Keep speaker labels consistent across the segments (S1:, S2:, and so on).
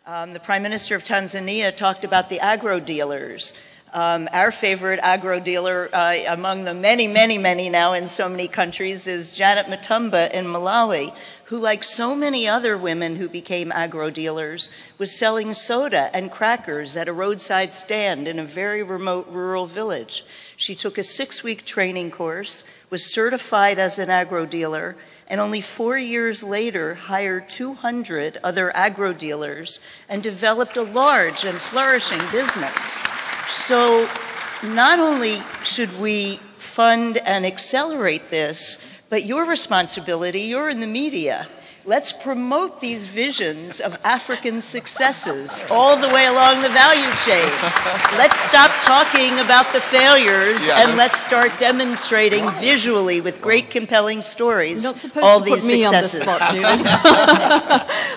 S1: The Prime Minister of Tanzania talked about the agro dealers. Our favorite agro dealer among the many, many, many now in so many countries is Janet Matumba in Malawi, who, like so many other women who became agro dealers, was selling soda and crackers at a roadside stand in a very remote rural village. She took a 6-week training course, was certified as an agro dealer, and only 4 years later hired 200 other agro dealers and developed a large and flourishing business. So not only should we fund and accelerate this, but your responsibility, you're in the media. Let's promote these visions of African successes all the way along the value chain. Let's stop talking about the failures and let's start demonstrating visually with great compelling stories all these successes.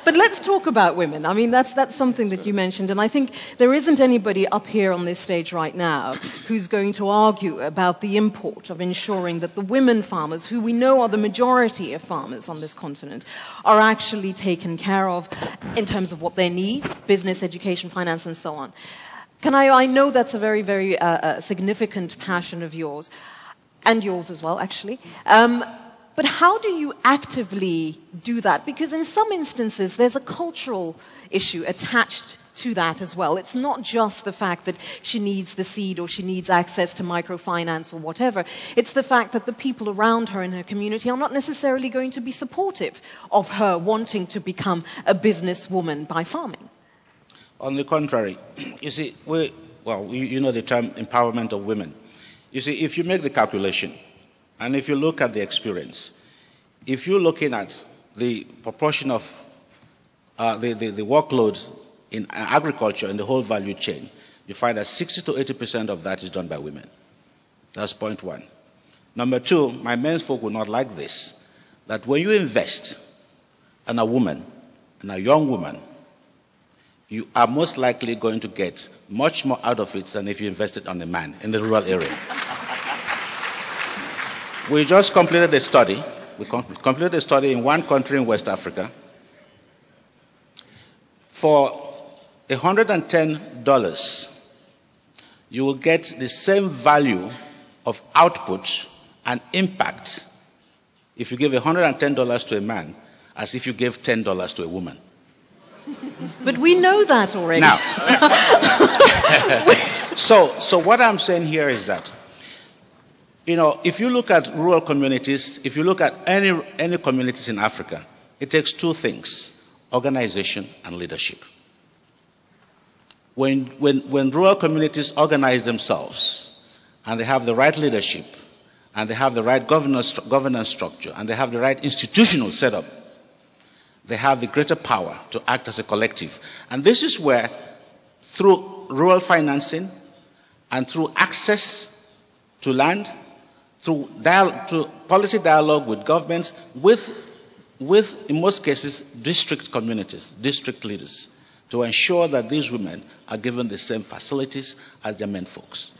S2: But let's talk about women. I mean, that's something that you mentioned, and I think there isn't anybody up here on this stage right now who's going to argue about the import of ensuring that the women farmers, who we know are the majority of farmers on this continent, are actually taken care of in terms of what they need, business, education, finance, and so on. I know that's a very, very significant passion of yours, and yours as well, actually. But how do you actively do that? Because in some instances, there's a cultural issue attached to that as well. It's not just the fact that she needs the seed or she needs access to microfinance or whatever. It's the fact that the people around her in her community are not necessarily going to be supportive of her wanting to become a businesswoman by farming.
S3: On the contrary, you see, you know the term empowerment of women. You see, if you make the calculation, and if you look at the experience, if you're looking at the proportion of the workloads in agriculture and the whole value chain, you find that 60 to 80% of that is done by women. That's point one. Number two, my men's folk will not like this, that when you invest in a woman, in a young woman, you are most likely going to get much more out of it than if you invested on a man in the rural area. We just completed a study. We completed a study in one country in West Africa. For $110, you will get the same value of output and impact if you give $110 to a man as if you gave $10 to a woman.
S2: But we know that already.
S3: Now, so what I'm saying here is that, you know, if you look at rural communities, if you look at any communities in Africa, it takes two things: organization and leadership. When rural communities organize themselves and they have the right leadership and they have the right governance structure and they have the right institutional setup, they have the greater power to act as a collective. And this is where, through rural financing and through access to land, through policy dialogue with governments, with in most cases, district communities, district leaders, to ensure that these women are given the same facilities as their men folks.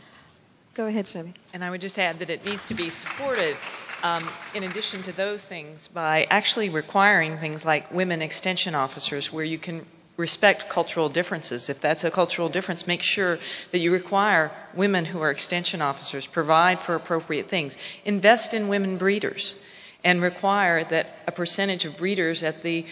S2: Go ahead, Shirley.
S4: And I would just add that it needs to be supported, in addition to those things, by actually requiring things like women extension officers, where you can respect cultural differences. If that's a cultural difference, make sure that you require women who are extension officers, provide for appropriate things, invest in women breeders, and require that a percentage of breeders at the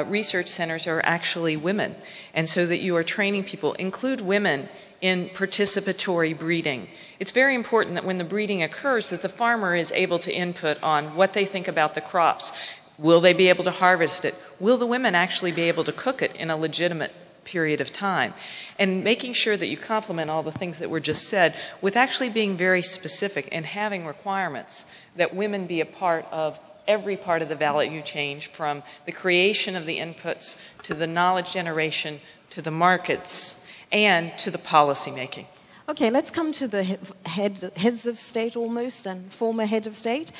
S4: research centers are actually women, and so that you are training people. Include women in participatory breeding. It's very important that when the breeding occurs, that the farmer is able to input on what they think about the crops. Will they be able to harvest it? Will the women actually be able to cook it in a legitimate period of time? And making sure that you complement all the things that were just said with actually being very specific and having requirements that women be a part of every part of the value chain, from the creation of the inputs to the knowledge generation to the markets and to the policy making.
S2: Okay, let's come to the heads of state almost and former head of state.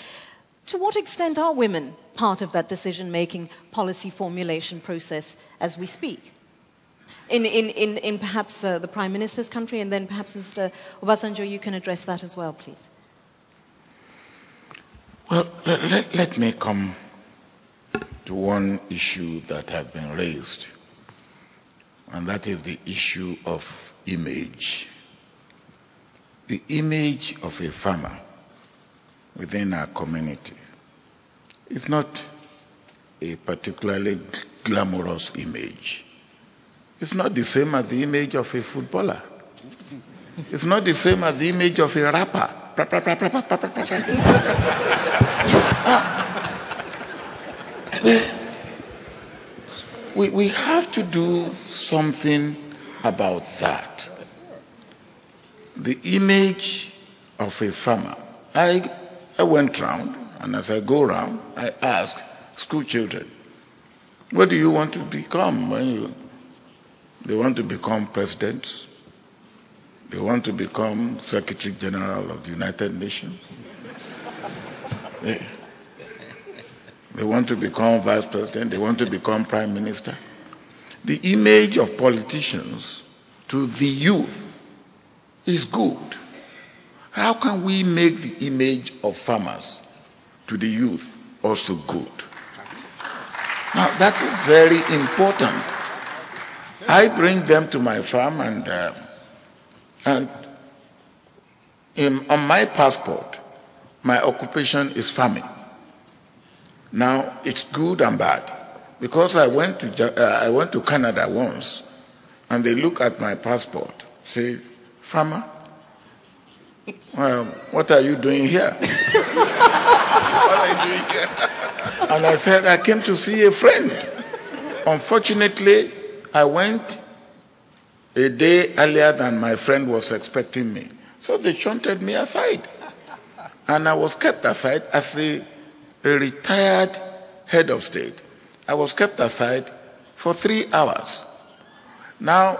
S2: To what extent are women part of that decision-making policy formulation process as we speak? In perhaps the Prime Minister's country, and then perhaps Mr. Obasanjo, you can address that as well, please.
S5: Well, let me come to one issue that has been raised. and that is the issue of image. The image of a farmer within our community is not a particularly glamorous image. It's not the same as the image of a footballer. It's not the same as the image of a rapper. We have to do something about that. The image of a farmer. I went round, and as I go round, I ask school children, what do you want to become when they want to become presidents? They want to become Secretary General of the United Nations? They want to become vice president. They want to become prime minister. The image of politicians to the youth is good. How can we make the image of farmers to the youth also good? Now, that is very important. I bring them to my farm, and on my passport, my occupation is farming. Now, it's good and bad, because I went to Canada once, and they look at my passport, say, farmer, well, what are you doing here? What are you doing here? And I said, I came to see a friend. Unfortunately, I went a day earlier than my friend was expecting me. So they shunted me aside. And I was kept aside as a retired head of state. I was kept aside for 3 hours. Now,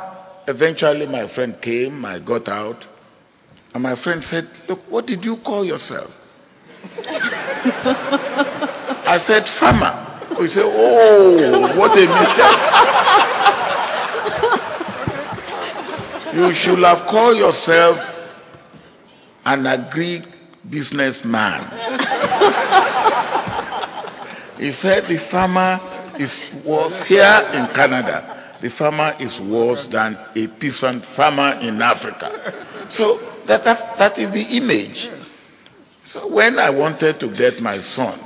S5: eventually my friend came, I got out, and my friend said, look, what did you call yourself? I said, farmer. He said, oh, what a mistake. You should have called yourself an agri-businessman. He said the farmer was here in Canada. The farmer is worse than a peasant farmer in Africa. So that is the image. So when I wanted to get my son,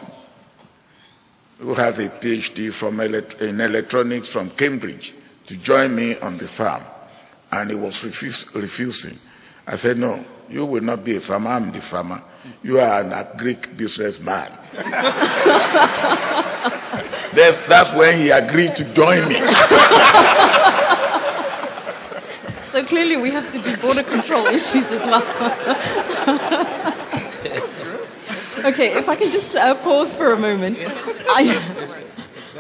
S5: who has a PhD in electronics from Cambridge, to join me on the farm, and he was refusing, I said, no, you will not be a farmer, I'm the farmer. You are an Greek businessman. That's when he agreed to join me.
S2: So clearly we have to do border control issues as well. Okay, if I can just pause for a moment.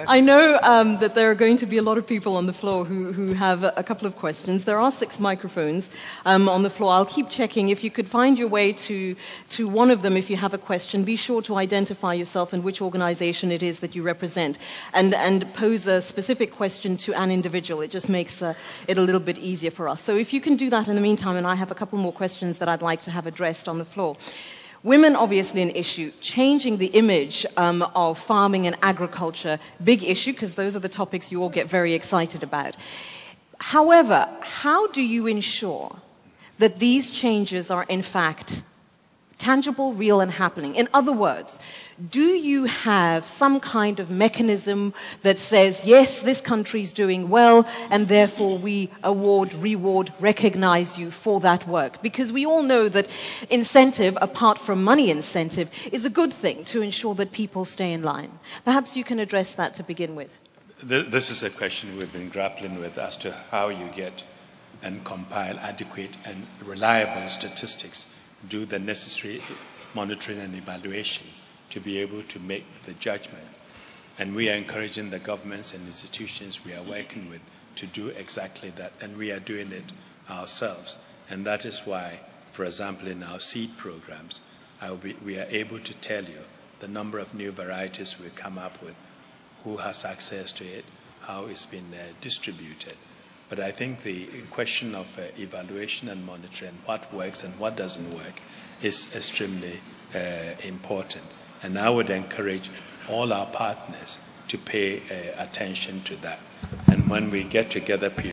S2: I know that there are going to be a lot of people on the floor who have a couple of questions. There are 6 microphones on the floor. I'll keep checking. If you could find your way to one of them if you have a question, be sure to identify yourself and which organization it is that you represent, and pose a specific question to an individual. It just makes it a little bit easier for us. So if you can do that in the meantime, and I have a couple more questions that I'd like to have addressed on the floor. Women, obviously an issue. Changing the image of farming and agriculture, big issue, because those are the topics you all get very excited about. However, how do you ensure that these changes are in fact tangible, real, and happening? In other words, do you have some kind of mechanism that says, yes, this country is doing well, and therefore we reward, recognize you for that work? Because we all know that incentive, apart from money incentive, is a good thing to ensure that people stay in line. Perhaps you can address that to begin with.
S6: This is a question we've been grappling with as to how you get and compile adequate and reliable statistics, do the necessary monitoring and evaluation to be able to make the judgment. And we are encouraging the governments and institutions we are working with to do exactly that, and we are doing it ourselves. And that is why, for example, in our seed programs, we are able to tell you the number of new varieties we come up with, who has access to it, how it's been distributed. But I think the question of evaluation and monitoring, what works and what doesn't work, is extremely important. And I would encourage all our partners to pay attention to that. And when we get together